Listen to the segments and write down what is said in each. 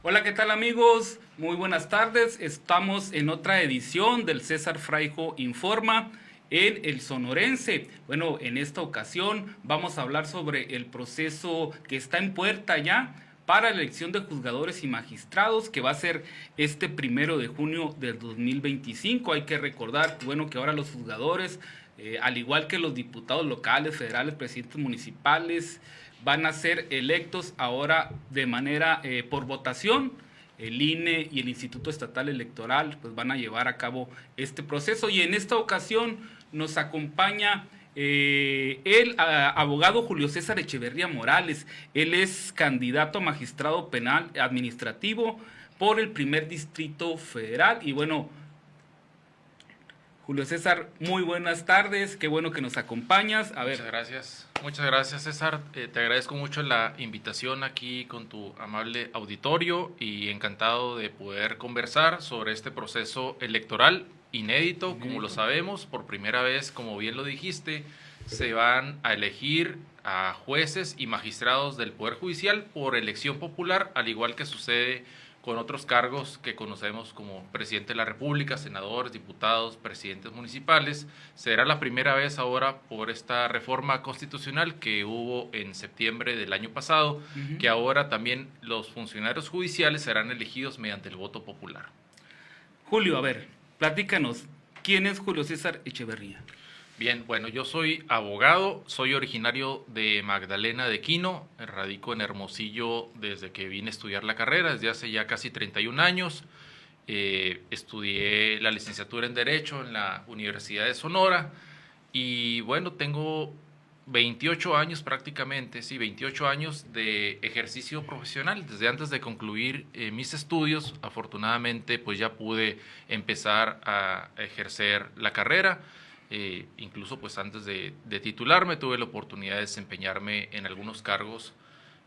Hola, ¿qué tal amigos? Muy buenas tardes. Estamos en otra edición del César Fraijo Informa en el Sonorense. Bueno, en esta ocasión vamos a hablar sobre el proceso que está en puerta ya para la elección de juzgadores y magistrados, que va a ser este 1 de junio del 2025. Hay que recordar, bueno, que ahora los juzgadores, al igual que los diputados locales, federales, presidentes municipales, van a ser electos ahora de manera por votación. El INE y el Instituto Estatal Electoral pues van a llevar a cabo este proceso, y en esta ocasión nos acompaña el abogado Julio César Echeverría Morales. Él es candidato a magistrado penal administrativo por el primer distrito federal. Y bueno, Julio César, muy buenas tardes, qué bueno que nos acompañas. A ver. Muchas gracias César, te agradezco mucho la invitación aquí con tu amable auditorio y encantado de poder conversar sobre este proceso electoral inédito, como lo sabemos, por primera vez, como bien lo dijiste, se van a elegir a jueces y magistrados del Poder Judicial por elección popular, al igual que sucede con otros cargos que conocemos como presidente de la República, senadores, diputados, presidentes municipales. Será la primera vez ahora por esta reforma constitucional que hubo en septiembre del año pasado, que ahora también los funcionarios judiciales serán elegidos mediante el voto popular. Julio, a ver, platícanos, ¿quién es Julio César Echeverría? Bien, bueno, yo soy abogado, soy originario de Magdalena de Quino, radico en Hermosillo desde que vine a estudiar la carrera, desde hace ya casi 31 años. Estudié la licenciatura en Derecho en la Universidad de Sonora y bueno, tengo 28 años prácticamente, sí, 28 años de ejercicio profesional. Desde antes de concluir mis estudios, afortunadamente pues ya pude empezar a ejercer la carrera. Incluso pues antes de titularme tuve la oportunidad de desempeñarme en algunos cargos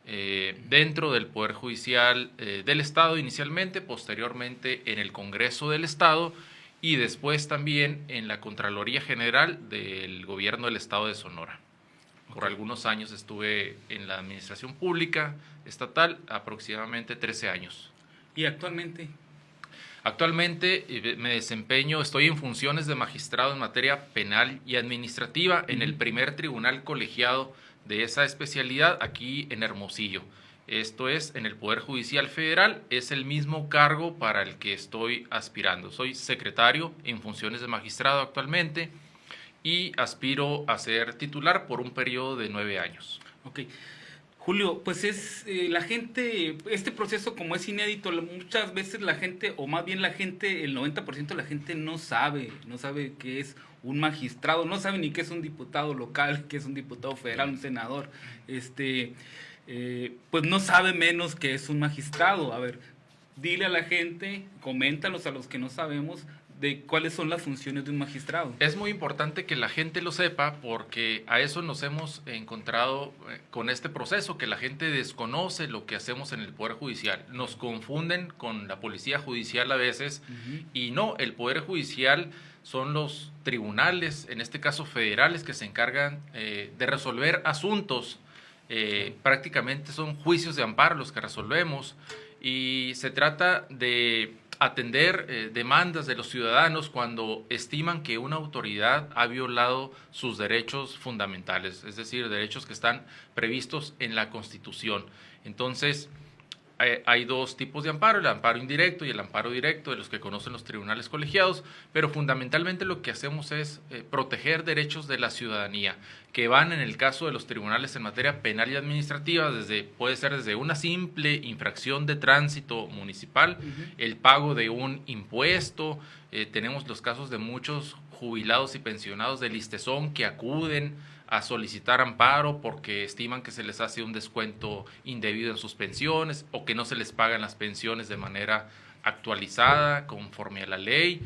dentro del Poder Judicial del Estado inicialmente, posteriormente en el Congreso del Estado y después también en la Contraloría General del Gobierno del Estado de Sonora. Por algunos años estuve en la Administración Pública Estatal, aproximadamente 13 años. ¿Y actualmente? Actualmente me desempeño, estoy en funciones de magistrado en materia penal y administrativa en el primer tribunal colegiado de esa especialidad aquí en Hermosillo. Esto es en el Poder Judicial Federal, es el mismo cargo para el que estoy aspirando. Soy secretario en funciones de magistrado actualmente y aspiro a ser titular por un periodo de 9 años. Ok. Julio, pues es la gente, este proceso como es inédito, muchas veces la gente, o más bien la gente, el 90% de la gente no sabe qué es un magistrado, no sabe ni qué es un diputado local, qué es un diputado federal, un senador, pues no sabe menos que es un magistrado. A ver, dile a la gente, coméntalos a los que no sabemos, de cuáles son las funciones de un magistrado. Es muy importante que la gente lo sepa porque a eso nos hemos encontrado con este proceso, que la gente desconoce lo que hacemos en el Poder Judicial. Nos confunden con la Policía Judicial a veces y no, el Poder Judicial son los tribunales, en este caso federales, que se encargan de resolver asuntos. Prácticamente son juicios de amparo los que resolvemos y se trata de atender demandas de los ciudadanos cuando estiman que una autoridad ha violado sus derechos fundamentales, es decir, derechos que están previstos en la Constitución. Entonces, hay dos tipos de amparo, el amparo indirecto y el amparo directo, de los que conocen los tribunales colegiados, pero fundamentalmente lo que hacemos es proteger derechos de la ciudadanía, que van en el caso de los tribunales en materia penal y administrativa, puede ser desde una simple infracción de tránsito municipal, el pago de un impuesto. Tenemos los casos de muchos jubilados y pensionados del ISSSTESON que acuden a solicitar amparo porque estiman que se les hace un descuento indebido en sus pensiones o que no se les pagan las pensiones de manera actualizada conforme a la ley,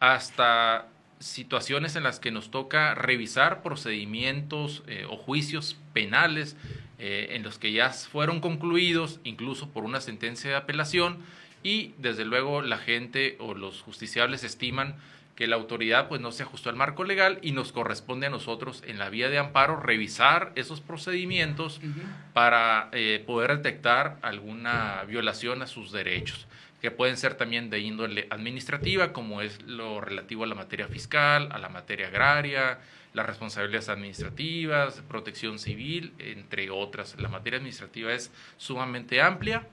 hasta situaciones en las que nos toca revisar procedimientos o juicios penales en los que ya fueron concluidos incluso por una sentencia de apelación y desde luego la gente o los justiciables estiman que la autoridad pues no se ajustó al marco legal y nos corresponde a nosotros en la vía de amparo revisar esos procedimientos para poder detectar alguna violación a sus derechos, que pueden ser también de índole administrativa, como es lo relativo a la materia fiscal, a la materia agraria, las responsabilidades administrativas, protección civil, entre otras. La materia administrativa es sumamente amplia.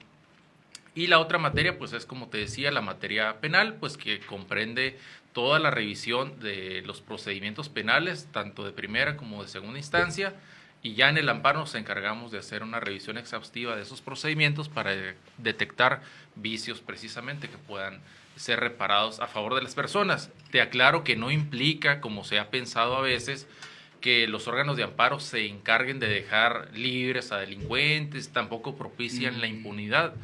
Y la otra materia, pues es como te decía, la materia penal, pues que comprende toda la revisión de los procedimientos penales, tanto de primera como de segunda instancia, y ya en el amparo nos encargamos de hacer una revisión exhaustiva de esos procedimientos para detectar vicios precisamente que puedan ser reparados a favor de las personas. Te aclaro que no implica, como se ha pensado a veces, que los órganos de amparo se encarguen de dejar libres a delincuentes, tampoco propician la impunidad.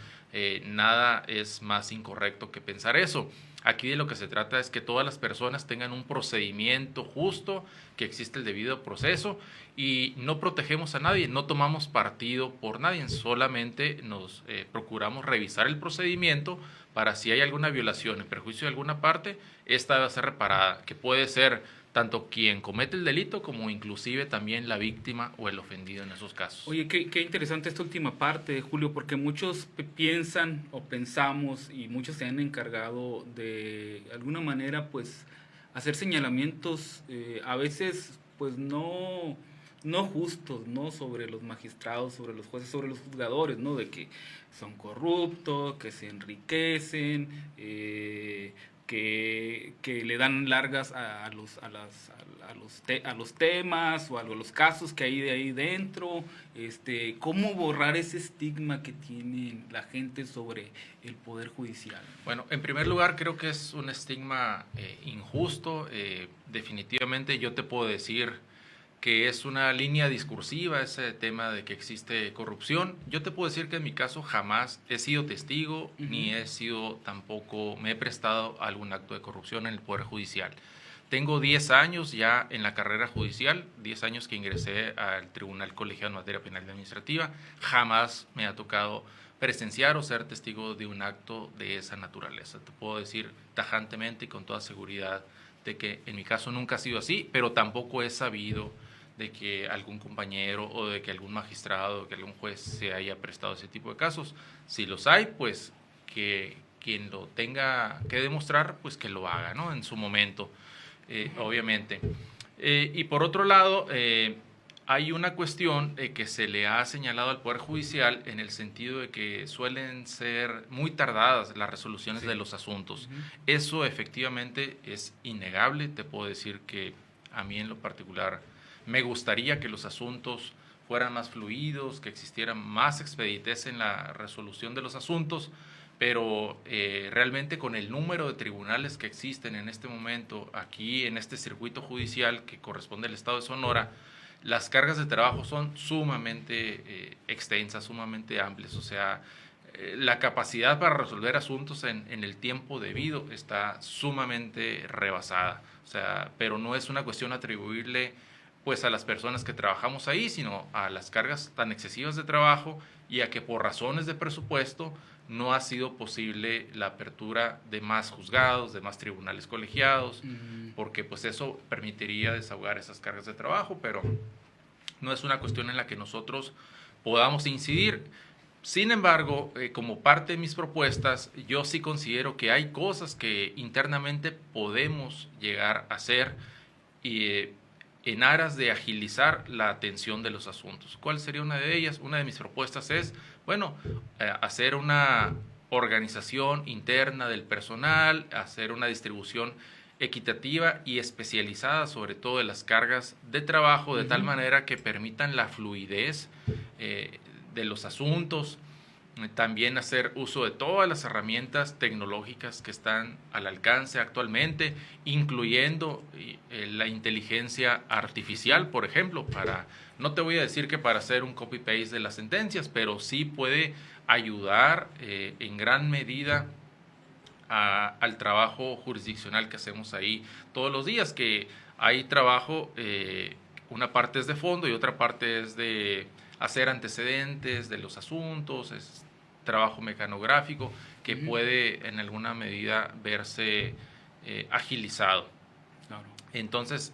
Nada es más incorrecto que pensar eso. Aquí de lo que se trata es que todas las personas tengan un procedimiento justo, que existe el debido proceso y no protegemos a nadie, no tomamos partido por nadie, solamente nos procuramos revisar el procedimiento para si hay alguna violación en perjuicio de alguna parte, esta va a ser reparada, que puede ser tanto quien comete el delito como inclusive también la víctima o el ofendido en esos casos. Oye, qué interesante esta última parte, Julio, porque muchos piensan o pensamos y muchos se han encargado de alguna manera pues hacer señalamientos a veces pues no justos, ¿no? Sobre los magistrados, sobre los jueces, sobre los juzgadores, ¿no? De que son corruptos, que se enriquecen, que le dan largas a los temas o a los casos que hay de ahí dentro. ¿Cómo borrar ese estigma que tiene la gente sobre el Poder Judicial? Bueno, en primer lugar creo que es un estigma injusto. Definitivamente yo te puedo decir que es una línea discursiva ese tema de que existe corrupción. Yo te puedo decir que en mi caso jamás he sido testigo, ni he sido tampoco, me he prestado a algún acto de corrupción en el Poder Judicial. Tengo 10 años ya en la carrera judicial, 10 años que ingresé al Tribunal Colegiado en Materia Penal y Administrativa. Jamás me ha tocado presenciar o ser testigo de un acto de esa naturaleza. Te puedo decir tajantemente y con toda seguridad de que en mi caso nunca ha sido así, pero tampoco he sabido de que algún compañero o de que algún magistrado o que algún juez se haya prestado ese tipo de casos. Si los hay, pues que quien lo tenga que demostrar, pues que lo haga, ¿no? En su momento, obviamente. Y por otro lado, hay una cuestión que se le ha señalado al Poder Judicial en el sentido de que suelen ser muy tardadas las resoluciones de los asuntos. Eso efectivamente es innegable. Te puedo decir que a mí en lo particular me gustaría que los asuntos fueran más fluidos, que existiera más expeditez en la resolución de los asuntos, pero realmente con el número de tribunales que existen en este momento aquí en este circuito judicial que corresponde al Estado de Sonora, las cargas de trabajo son sumamente extensas, sumamente amplias, o sea, la capacidad para resolver asuntos en el tiempo debido está sumamente rebasada, o sea, pero no es una cuestión atribuible pues a las personas que trabajamos ahí, sino a las cargas tan excesivas de trabajo y a que por razones de presupuesto no ha sido posible la apertura de más juzgados, de más tribunales colegiados, porque pues eso permitiría desahogar esas cargas de trabajo, pero no es una cuestión en la que nosotros podamos incidir. Sin embargo, como parte de mis propuestas, yo sí considero que hay cosas que internamente podemos llegar a hacer y en aras de agilizar la atención de los asuntos. ¿Cuál sería una de ellas? Una de mis propuestas es, bueno, hacer una organización interna del personal, hacer una distribución equitativa y especializada, sobre todo de las cargas de trabajo, de tal manera que permitan la fluidez de los asuntos. También hacer uso de todas las herramientas tecnológicas que están al alcance actualmente, incluyendo la inteligencia artificial, por ejemplo, no te voy a decir que para hacer un copy-paste de las sentencias, pero sí puede ayudar en gran medida al trabajo jurisdiccional que hacemos ahí todos los días, que hay trabajo, una parte es de fondo y otra parte es de hacer antecedentes de los asuntos, es trabajo mecanográfico que puede en alguna medida verse agilizado. Claro. Entonces,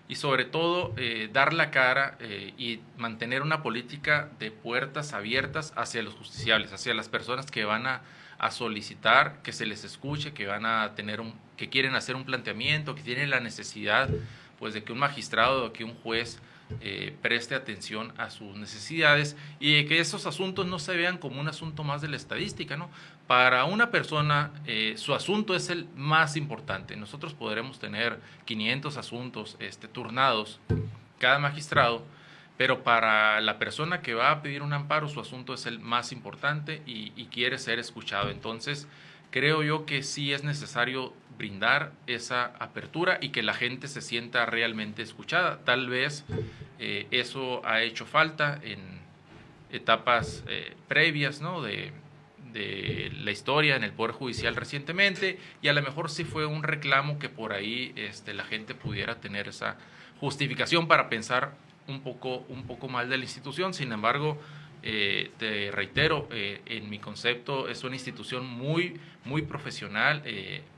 y sobre todo, dar la cara y mantener una política de puertas abiertas hacia los justiciables, hacia las personas que van a solicitar que se les escuche, que van a tener que quieren hacer un planteamiento, que tienen la necesidad, pues, de que un magistrado o que un juez preste atención a sus necesidades y de que esos asuntos no se vean como un asunto más de la estadística, ¿no? Para una persona, su asunto es el más importante. Nosotros podremos tener 500 asuntos turnados cada magistrado, pero para la persona que va a pedir un amparo, su asunto es el más importante y quiere ser escuchado. Entonces, creo yo que sí es necesario brindar esa apertura y que la gente se sienta realmente escuchada. Tal vez eso ha hecho falta en etapas previas, ¿no?, de la historia en el Poder Judicial recientemente, y a lo mejor sí fue un reclamo que por ahí la gente pudiera tener esa justificación para pensar un poco mal de la institución. Sin embargo, te reitero, en mi concepto es una institución muy, muy profesional,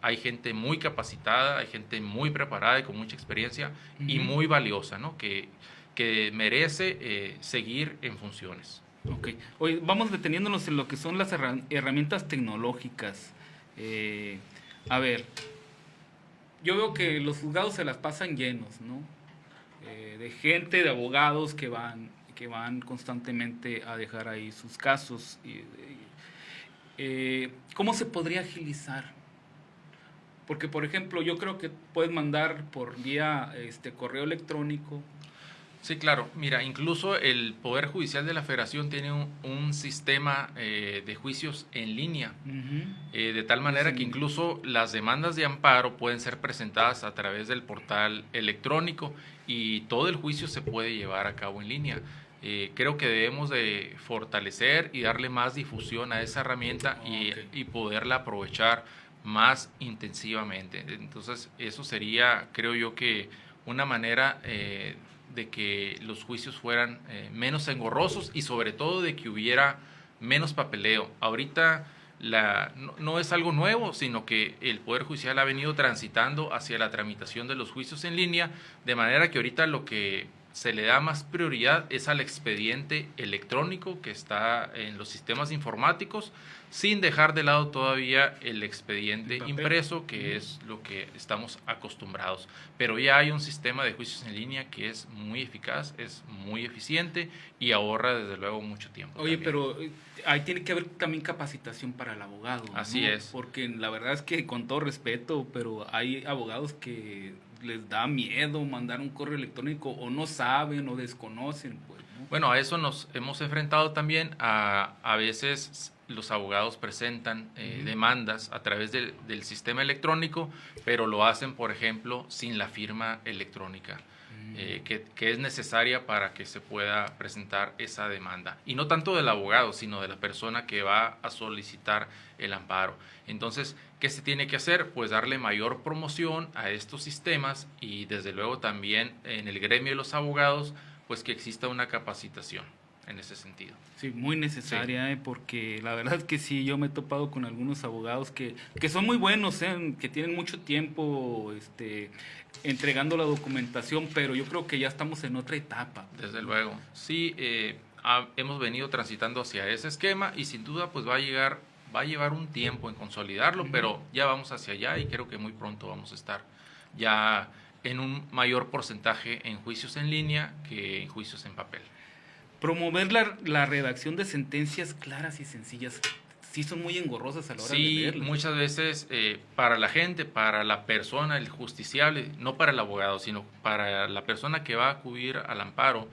hay gente muy capacitada, hay gente muy preparada y con mucha experiencia y muy valiosa, ¿no?, que merece seguir en funciones. Ok. Oye, vamos deteniéndonos en lo que son las herramientas tecnológicas. A ver, yo veo que los juzgados se las pasan llenos, ¿no? De gente, de abogados que van constantemente a dejar ahí sus casos. ¿Cómo se podría agilizar? Porque, por ejemplo, yo creo que puedes mandar por vía correo electrónico. Sí, claro. Mira, incluso el Poder Judicial de la Federación tiene un sistema de juicios en línea, de tal manera que incluso las demandas de amparo pueden ser presentadas a través del portal electrónico y todo el juicio se puede llevar a cabo en línea. Creo que debemos de fortalecer y darle más difusión a esa herramienta y poderla aprovechar más intensivamente. Entonces, eso sería, creo yo, que una manera de que los juicios fueran menos engorrosos y sobre todo de que hubiera menos papeleo. Ahorita no es algo nuevo, sino que el Poder Judicial ha venido transitando hacia la tramitación de los juicios en línea, de manera que ahorita lo que se le da más prioridad es al expediente electrónico que está en los sistemas informáticos, sin dejar de lado todavía el expediente impreso, que es lo que estamos acostumbrados. Pero ya hay un sistema de juicios en línea que es muy eficaz, es muy eficiente y ahorra desde luego mucho tiempo. Oye, también. pero ahí tiene que haber también capacitación para el abogado, ¿no? Así es. Porque la verdad es que, con todo respeto, pero hay abogados que les da miedo mandar un correo electrónico, o no saben o desconocen, pues, ¿no? Bueno, a eso nos hemos enfrentado también. A veces los abogados presentan demandas a través del sistema electrónico, pero lo hacen, por ejemplo, sin la firma electrónica, que es necesaria para que se pueda presentar esa demanda. Y no tanto del abogado, sino de la persona que va a solicitar el amparo. Entonces, ¿qué se tiene que hacer? Pues darle mayor promoción a estos sistemas y desde luego también en el gremio de los abogados, pues que exista una capacitación en ese sentido. Sí, muy necesaria, sí. Porque la verdad es que sí, yo me he topado con algunos abogados que son muy buenos, que tienen mucho tiempo entregando la documentación, pero yo creo que ya estamos en otra etapa. Desde luego, sí, hemos venido transitando hacia ese esquema y sin duda pues va a llevar un tiempo en consolidarlo, pero ya vamos hacia allá y creo que muy pronto vamos a estar ya en un mayor porcentaje en juicios en línea que en juicios en papel. Promover la redacción de sentencias claras y sencillas. Sí, son muy engorrosas a la hora de leerlas. Sí, muchas veces para la gente, para la persona, el justiciable, no para el abogado, sino para la persona que va a acudir al amparo,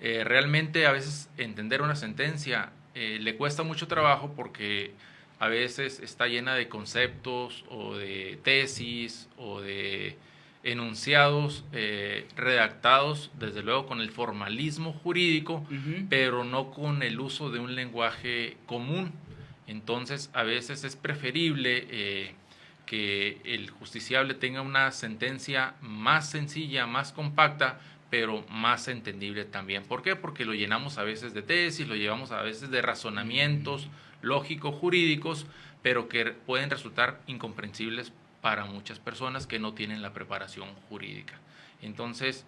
realmente a veces entender una sentencia le cuesta mucho trabajo porque a veces está llena de conceptos o de tesis o de enunciados redactados desde luego con el formalismo jurídico, pero no con el uso de un lenguaje común. Entonces a veces es preferible que el justiciable tenga una sentencia más sencilla, más compacta, pero más entendible también. ¿Por qué? Porque lo llenamos a veces de tesis, lo llevamos a veces de razonamientos lógicos, jurídicos, pero que pueden resultar incomprensibles para muchas personas que no tienen la preparación jurídica. Entonces,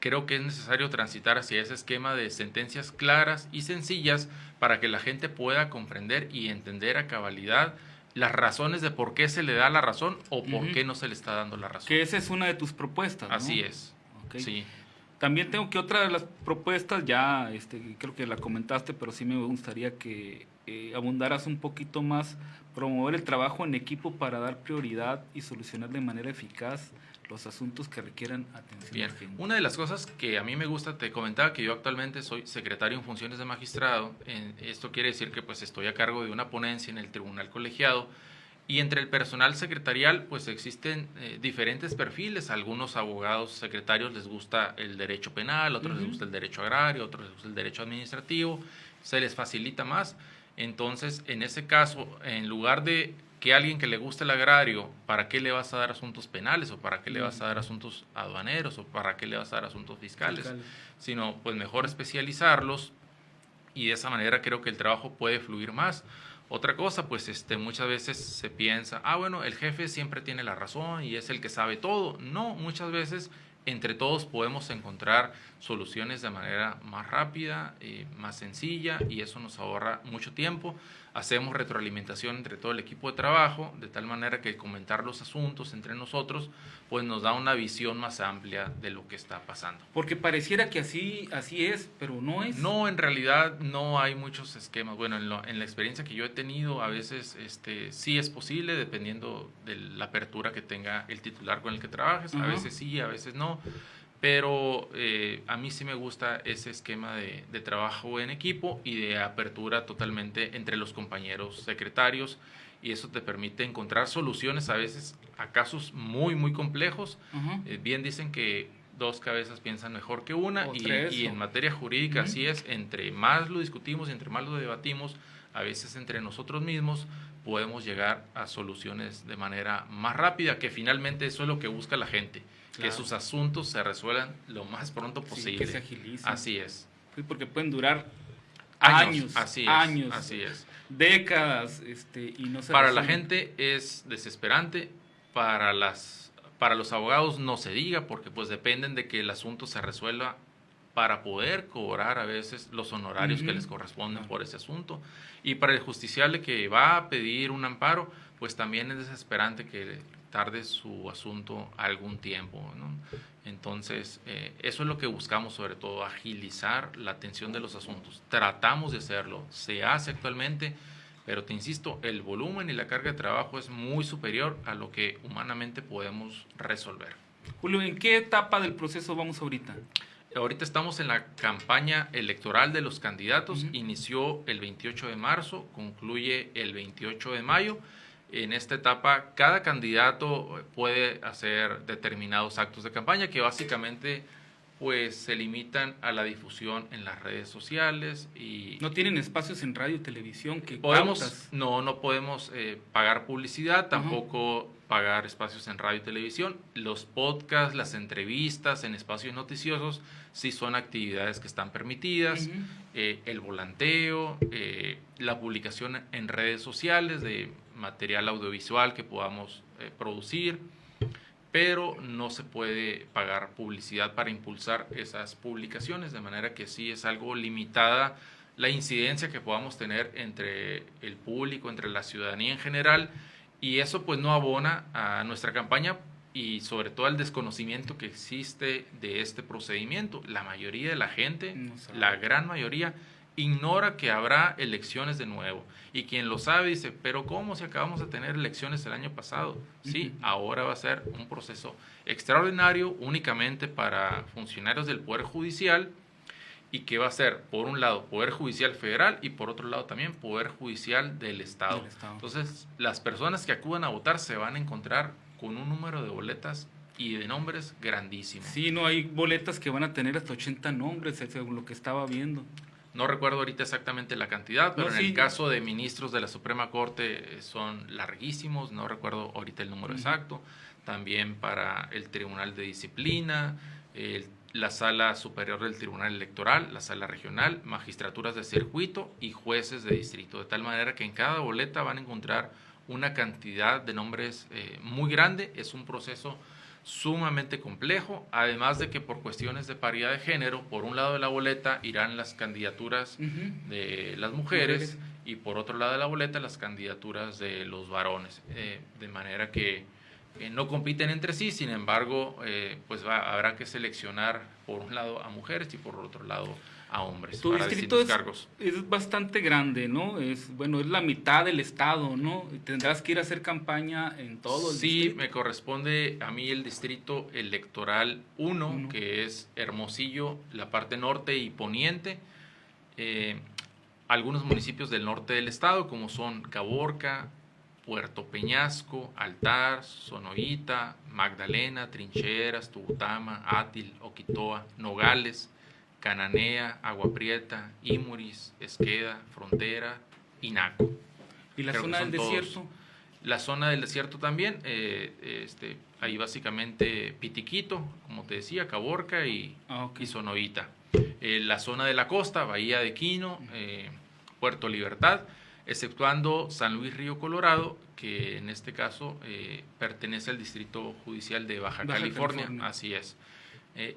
creo que es necesario transitar hacia ese esquema de sentencias claras y sencillas para que la gente pueda comprender y entender a cabalidad las razones de por qué se le da la razón o por qué no se le está dando la razón. Que esa es una de tus propuestas, ¿no? Así es. Okay. Sí. También tengo que otra de las propuestas, ya creo que la comentaste, pero sí me gustaría que abundaras un poquito más, promover el trabajo en equipo para dar prioridad y solucionar de manera eficaz los asuntos que requieran atención. Bien, urgente. una de las cosas que a mí me gusta, te comentaba que yo actualmente soy secretario en funciones de magistrado. Esto quiere decir que pues estoy a cargo de una ponencia en el tribunal colegiado, y entre el personal secretarial pues existen diferentes perfiles. Algunos abogados secretarios les gusta el derecho penal, otros les gusta el derecho agrario, otros les gusta el derecho administrativo, se les facilita más. Entonces, en ese caso, en lugar de que alguien que le guste el agrario, ¿para qué le vas a dar asuntos penales? ¿O para qué le vas a dar asuntos aduaneros? ¿O para qué le vas a dar asuntos fiscales? Sino, pues mejor especializarlos, y de esa manera creo que el trabajo puede fluir más. Otra cosa, pues muchas veces se piensa, bueno, el jefe siempre tiene la razón y es el que sabe todo. No, muchas veces entre todos podemos encontrar soluciones de manera más rápida, más sencilla, y eso nos ahorra mucho tiempo. Hacemos retroalimentación entre todo el equipo de trabajo, de tal manera que comentar los asuntos entre nosotros pues nos da una visión más amplia de lo que está pasando. Porque pareciera que así es, pero no es. No, en realidad no hay muchos esquemas. Bueno, en la experiencia que yo he tenido, a veces sí es posible, dependiendo de la apertura que tenga el titular con el que trabajes. A veces sí, a veces no. Pero a mí sí me gusta ese esquema de trabajo en equipo y de apertura totalmente entre los compañeros secretarios, y eso te permite encontrar soluciones a veces a casos muy, muy complejos. Bien dicen que dos cabezas piensan mejor que una, y en materia jurídica así es. Entre más lo discutimos y entre más lo debatimos, a veces entre nosotros mismos podemos llegar a soluciones de manera más rápida, que finalmente eso es lo que busca la gente. Claro. Que sus asuntos se resuelvan lo más pronto posible. Sí, que se agilicen. Así es. Sí, porque pueden durar años, así es. Décadas, y no se Para la gente es desesperante, para los abogados no se diga, porque pues dependen de que el asunto se resuelva para poder cobrar a veces los honorarios que les corresponden por ese asunto. Y para el justiciable que va a pedir un amparo, pues también es desesperante que tarde su asunto algún tiempo, ¿no? Entonces, eso es lo que buscamos, sobre todo, agilizar la atención de los asuntos. Tratamos de hacerlo, se hace actualmente, pero te insisto, el volumen y la carga de trabajo es muy superior a lo que humanamente podemos resolver. Julio, ¿en qué etapa del proceso vamos ahorita? Ahorita estamos en la campaña electoral de los candidatos. Inició el 28 de marzo, concluye el 28 de mayo. En esta etapa, cada candidato puede hacer determinados actos de campaña que básicamente pues se limitan a la difusión en las redes sociales. Y ¿no tienen espacios en radio y televisión que podemos? No podemos pagar publicidad, tampoco pagar espacios en radio y televisión. Los podcasts, las entrevistas en espacios noticiosos sí son actividades que están permitidas. El volanteo, la publicación en redes sociales de material audiovisual que podamos producir, pero no se puede pagar publicidad para impulsar esas publicaciones, de manera que sí es algo limitada la incidencia que podamos tener entre el público, entre la ciudadanía en general, y eso pues no abona a nuestra campaña y sobre todo al desconocimiento que existe de este procedimiento. La mayoría de la gente, la gran mayoría, ignora que habrá elecciones de nuevo, y quien lo sabe dice, pero ¿cómo si acabamos de tener elecciones el año pasado? Sí, ahora va a ser un proceso extraordinario únicamente para funcionarios del Poder Judicial, y que va a ser, por un lado, Poder Judicial Federal y por otro lado también Poder Judicial del Estado. Entonces, las personas que acudan a votar se van a encontrar con un número de boletas y de nombres grandísimo. Sí, no, hay boletas que van a tener hasta 80 nombres, según lo que estaba viendo. No recuerdo ahorita exactamente la cantidad, pero en el caso de ministros de la Suprema Corte son larguísimos, no recuerdo ahorita el número exacto. También para el Tribunal de Disciplina, la Sala Superior del Tribunal Electoral, la Sala Regional, magistraturas de circuito y jueces de distrito, de tal manera que en cada boleta van a encontrar una cantidad de nombres muy grande. Es un proceso sumamente complejo, además de que por cuestiones de paridad de género, por un lado de la boleta irán las candidaturas de las mujeres y por otro lado de la boleta las candidaturas de los varones, de manera que no compiten entre sí. Sin embargo, pues habrá que seleccionar por un lado a mujeres y por otro lado a hombres Tu para distrito distintos cargos. es bastante grande, ¿no? Es la mitad del estado, ¿no? Tendrás que ir a hacer campaña en todo el distrito. Sí, me corresponde a mí el distrito electoral 1, que es Hermosillo, la parte norte y poniente. Algunos municipios del norte del estado, como son Caborca, Puerto Peñasco, Altar, Sonoita, Magdalena, Trincheras, Tubutama, Átil, Oquitoa, Nogales, Cananea, Agua Prieta, Imuris, Esqueda, Frontera y Naco. ¿Y la zona del desierto? La zona del desierto también, ahí básicamente Pitiquito, como te decía, Caborca y Sonoita. La zona de la costa, Bahía de Quino, Puerto Libertad, exceptuando San Luis Río Colorado, que en este caso pertenece al Distrito Judicial de Baja California. Así es.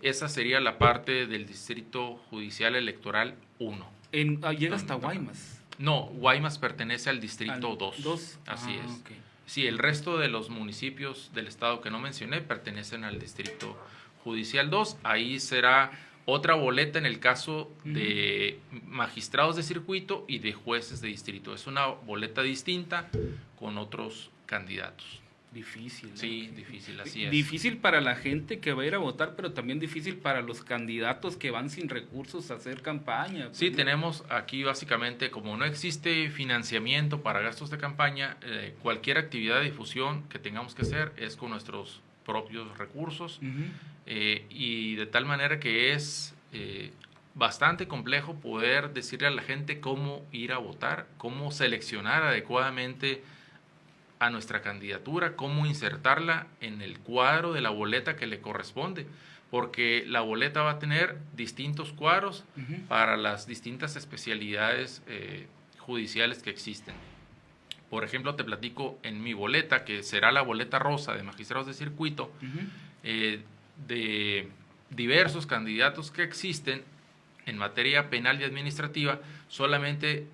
Esa sería la parte del Distrito Judicial Electoral 1. ¿Llega hasta Guaymas? No, Guaymas pertenece al Distrito 2. Así es. Okay. Sí, el resto de los municipios del estado que no mencioné pertenecen al Distrito Judicial 2. Ahí será otra boleta en el caso de magistrados de circuito y de jueces de distrito. Es una boleta distinta con otros candidatos. Difícil. Sí, difícil, así es. Difícil para la gente que va a ir a votar, pero también difícil para los candidatos que van sin recursos a hacer campaña. Pues, sí, tenemos aquí básicamente, como no existe financiamiento para gastos de campaña, cualquier actividad de difusión que tengamos que hacer es con nuestros propios recursos, y de tal manera que es bastante complejo poder decirle a la gente cómo ir a votar, cómo seleccionar adecuadamente a nuestra candidatura, cómo insertarla en el cuadro de la boleta que le corresponde, porque la boleta va a tener distintos cuadros para las distintas especialidades judiciales que existen. Por ejemplo, te platico en mi boleta, que será la boleta rosa de magistrados de circuito, de diversos candidatos que existen en materia penal y administrativa, solamente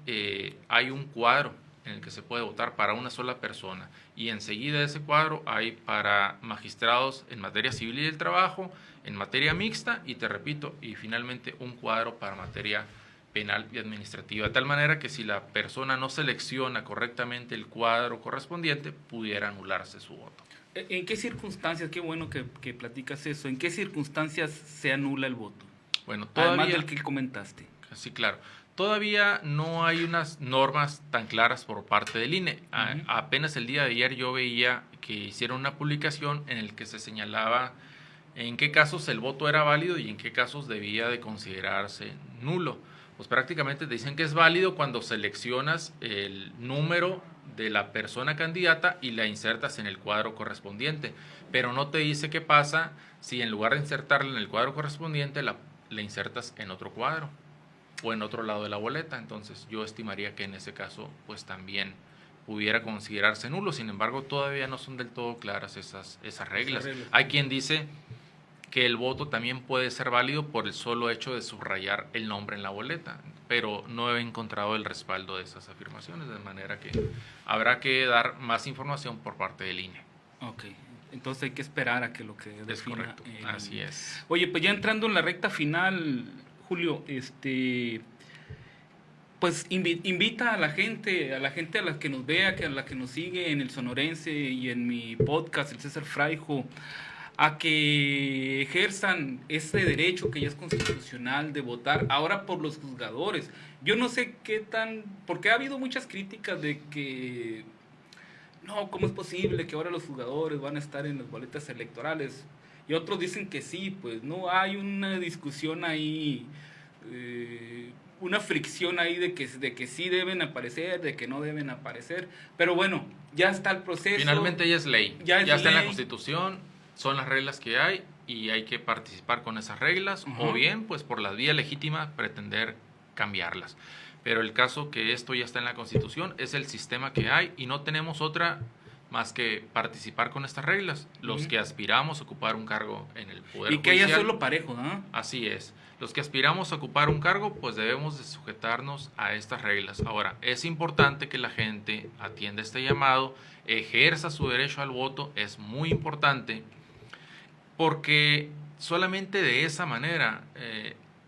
hay un cuadro en el que se puede votar para una sola persona, y enseguida de ese cuadro hay para magistrados en materia civil y del trabajo, en materia mixta, y te repito, y finalmente un cuadro para materia penal y administrativa, de tal manera que si la persona no selecciona correctamente el cuadro correspondiente, pudiera anularse su voto. ¿En qué circunstancias, qué bueno que platicas eso, en qué circunstancias se anula el voto? Bueno, todavía, además del que comentaste. Sí, claro. Todavía no hay unas normas tan claras por parte del INE. Apenas el día de ayer yo veía que hicieron una publicación en el que se señalaba en qué casos el voto era válido y en qué casos debía de considerarse nulo. Pues prácticamente te dicen que es válido cuando seleccionas el número de la persona candidata y la insertas en el cuadro correspondiente, pero no te dice qué pasa si en lugar de insertarla en el cuadro correspondiente la insertas en otro cuadro o en otro lado de la boleta. Entonces yo estimaría que en ese caso pues también pudiera considerarse nulo. Sin embargo, todavía no son del todo claras esas reglas. Hay quien dice que el voto también puede ser válido por el solo hecho de subrayar el nombre en la boleta, pero no he encontrado el respaldo de esas afirmaciones, de manera que habrá que dar más información por parte del INE. Ok, entonces hay que esperar a que lo que defina. Es correcto, así es. Oye, pues ya entrando en la recta final, Julio, pues invita a la gente a la que nos vea, a la que nos sigue en el Sonorense y en mi podcast, el César Fraijo, a que ejerzan ese derecho que ya es constitucional de votar ahora por los juzgadores. Yo no sé porque ha habido muchas críticas de que no, ¿cómo es posible que ahora los juzgadores van a estar en las boletas electorales? Y otros dicen que sí, pues no, hay una discusión ahí, una fricción ahí de que sí deben aparecer, de que no deben aparecer, pero bueno, ya está el proceso. Finalmente ya es ley, ya está ley. En la Constitución, son las reglas que hay y hay que participar con esas reglas, o bien, pues por la vía legítima, pretender cambiarlas. pero el caso que esto ya está en la Constitución es el sistema que hay y no tenemos otra más que participar con estas reglas, los que aspiramos a ocupar un cargo en el Poder Y que Judicial. haya solo parejo, ¿no? Así es. Los que aspiramos a ocupar un cargo, pues debemos de sujetarnos a estas reglas. Ahora, es importante que la gente atienda este llamado, ejerza su derecho al voto, es muy importante, porque solamente de esa manera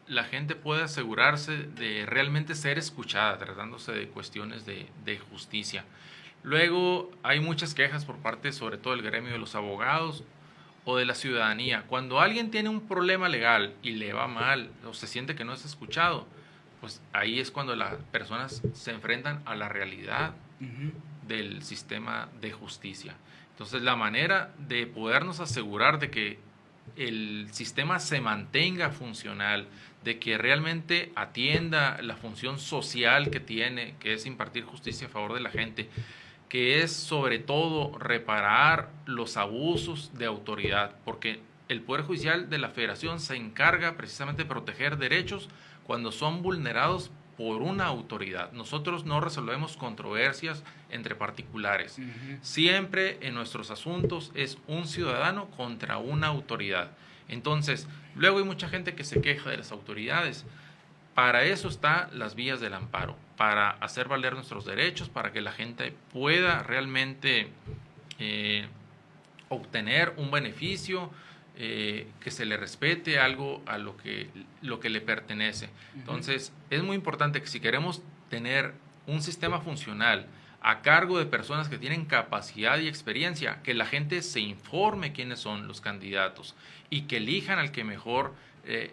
la gente puede asegurarse de realmente ser escuchada, tratándose de cuestiones de justicia. Luego hay muchas quejas por parte sobre todo del gremio de los abogados o de la ciudadanía. Cuando alguien tiene un problema legal y le va mal o se siente que no es escuchado, pues ahí es cuando las personas se enfrentan a la realidad del sistema de justicia. Entonces la manera de podernos asegurar de que el sistema se mantenga funcional, de que realmente atienda la función social que tiene, que es impartir justicia a favor de la gente, que es sobre todo reparar los abusos de autoridad, porque el Poder Judicial de la Federación se encarga precisamente de proteger derechos cuando son vulnerados por una autoridad. Nosotros no resolvemos controversias entre particulares. Siempre en nuestros asuntos es un ciudadano contra una autoridad. Entonces, luego hay mucha gente que se queja de las autoridades. Para eso están las vías del amparo, para hacer valer nuestros derechos, para que la gente pueda realmente obtener un beneficio, que se le respete algo a lo que le pertenece. Entonces, es muy importante que si queremos tener un sistema funcional a cargo de personas que tienen capacidad y experiencia, que la gente se informe quiénes son los candidatos y que elijan al que mejor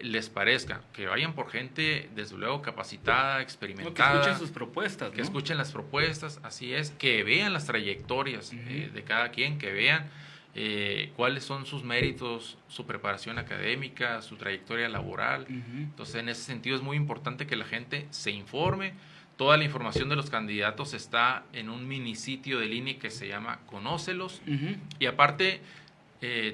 les parezca, que vayan por gente desde luego capacitada, experimentada, que escuchen sus propuestas, que escuchen las propuestas, así es, que vean las trayectorias de cada quien, que vean cuáles son sus méritos, su preparación académica, su trayectoria laboral. Entonces, en ese sentido es muy importante que la gente se informe. Toda la información de los candidatos está en un minisitio del INE que se llama Conócelos. Y aparte,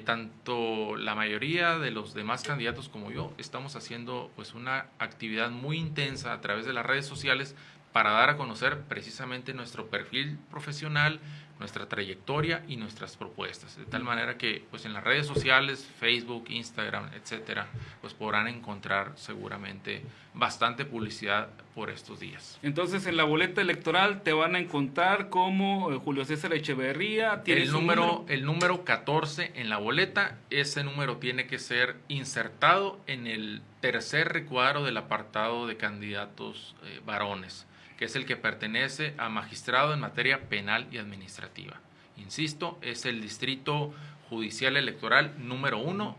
tanto la mayoría de los demás candidatos como yo estamos haciendo pues una actividad muy intensa a través de las redes sociales para dar a conocer precisamente nuestro perfil profesional, nuestra trayectoria y nuestras propuestas, de tal manera que pues en las redes sociales, Facebook, Instagram, etcétera, pues podrán encontrar seguramente bastante publicidad por estos días. Entonces, en la boleta electoral te van a encontrar como Julio César Echeverría. El número 14 en la boleta, ese número tiene que ser insertado en el tercer recuadro del apartado de candidatos varones, que es el que pertenece a magistrado en materia penal y administrativa. Insisto, es el Distrito Judicial Electoral número 1,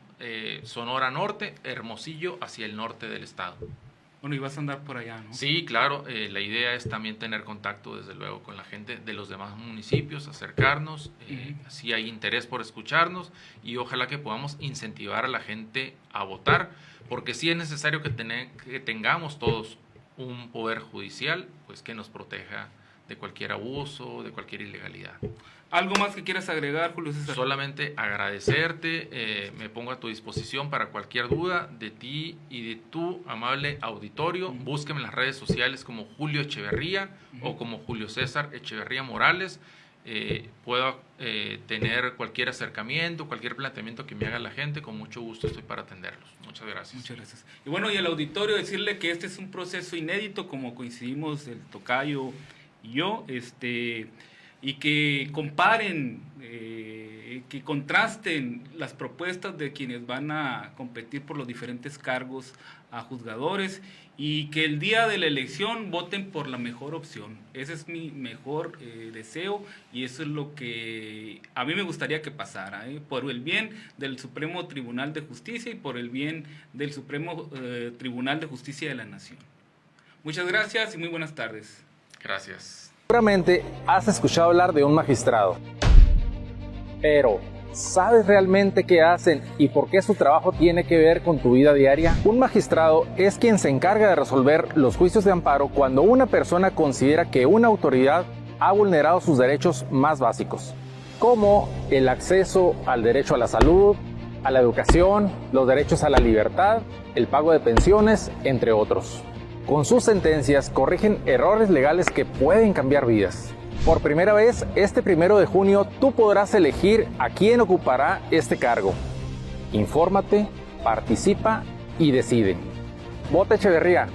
Sonora Norte, Hermosillo, hacia el norte del estado. Bueno, y vas a andar por allá, ¿no? Sí, claro, la idea es también tener contacto, desde luego, con la gente de los demás municipios, acercarnos, si hay interés por escucharnos, y ojalá que podamos incentivar a la gente a votar, porque sí es necesario que tengamos todos un poder judicial pues que nos proteja de cualquier abuso, de cualquier ilegalidad. ¿Algo más que quieras agregar, Julio César? Solamente agradecerte, me pongo a tu disposición para cualquier duda de ti y de tu amable auditorio. Búsqueme en las redes sociales como Julio Echeverría o como Julio César Echeverría Morales. Puedo tener cualquier acercamiento, cualquier planteamiento que me haga la gente, con mucho gusto estoy para atenderlos. Muchas gracias. Muchas gracias. Y bueno, y al auditorio decirle que este es un proceso inédito, como coincidimos el tocayo y yo, y que comparen, que contrasten las propuestas de quienes van a competir por los diferentes cargos a juzgadores, y que el día de la elección voten por la mejor opción. Ese es mi mejor deseo, y eso es lo que a mí me gustaría que pasara, por el bien del Supremo Tribunal de Justicia y por el bien del Supremo Tribunal de Justicia de la Nación. Muchas gracias y muy buenas tardes. Gracias. Seguramente has escuchado hablar de un magistrado, pero ¿sabes realmente qué hacen y por qué su trabajo tiene que ver con tu vida diaria? Un magistrado es quien se encarga de resolver los juicios de amparo cuando una persona considera que una autoridad ha vulnerado sus derechos más básicos, como el acceso al derecho a la salud, a la educación, los derechos a la libertad, el pago de pensiones, entre otros. Con sus sentencias corrigen errores legales que pueden cambiar vidas. Por primera vez, este 1 de junio, tú podrás elegir a quién ocupará este cargo. Infórmate, participa y decide. Vota Echeverría.